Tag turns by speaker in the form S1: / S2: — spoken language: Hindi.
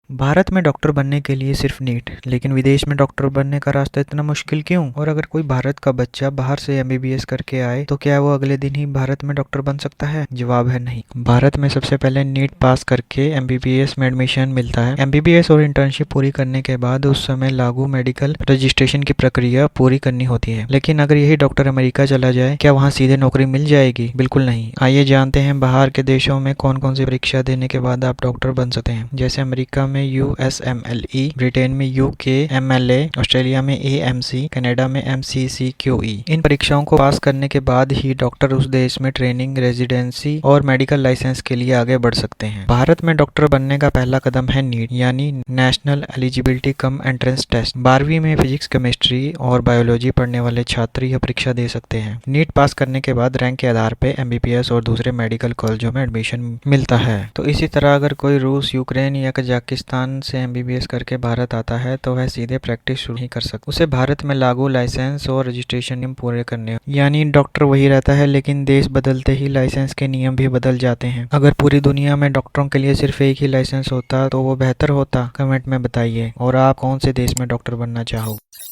S1: भारत में डॉक्टर बनने के लिए सिर्फ नीट, लेकिन विदेश में डॉक्टर बनने का रास्ता इतना मुश्किल क्यों? और अगर कोई भारत का बच्चा बाहर से एमबीबीएस करके आए तो क्या वो अगले दिन ही भारत में डॉक्टर बन सकता है? जवाब है नहीं। भारत में सबसे पहले नीट पास करके एमबीबीएस में एडमिशन मिलता है। एमबीबीएस और इंटर्नशिप पूरी करने के बाद उस समय लागू मेडिकल रजिस्ट्रेशन की प्रक्रिया पूरी करनी होती है। लेकिन अगर यही डॉक्टर अमेरिका चला जाए, क्या वहाँ सीधे नौकरी मिल जाएगी? बिल्कुल नहीं। आइए जानते हैं बाहर के देशों में कौन कौन सी परीक्षा देने के बाद आप डॉक्टर बन सकते हैं। जैसे अमेरिका में USMLE, ब्रिटेन में UKMLA, ऑस्ट्रेलिया में AMC, कनाडा में MCCQE। इन परीक्षाओं को पास करने के बाद ही डॉक्टर उस देश में ट्रेनिंग, रेजिडेंसी और मेडिकल लाइसेंस के लिए आगे बढ़ सकते हैं। भारत में डॉक्टर बनने का पहला कदम है नीट, यानी national eligibility cum entrance test. 12वीं में फिजिक्स, केमिस्ट्री और बायोलॉजी पढ़ने वाले छात्र यह परीक्षा दे सकते हैं। नीट पास करने के बाद रैंक के आधार पर एमबीबीएस और दूसरे मेडिकल कॉलेजों में एडमिशन मिलता है। तो इसी तरह अगर कोई रूस, यूक्रेन या कजाकिस्तान से एमबीबीएस करके भारत आता है तो वह सीधे प्रैक्टिस शुरू ही कर सकता। उसे भारत में लागू लाइसेंस और रजिस्ट्रेशन नियम पूरे करने, यानी डॉक्टर वही रहता है लेकिन देश बदलते ही लाइसेंस के नियम भी बदल जाते हैं। अगर पूरी दुनिया में डॉक्टरों के लिए सिर्फ एक ही लाइसेंस होता तो वो बेहतर होता? कमेंट में बताइए। और आप कौन से देश में डॉक्टर बनना चाहोगे?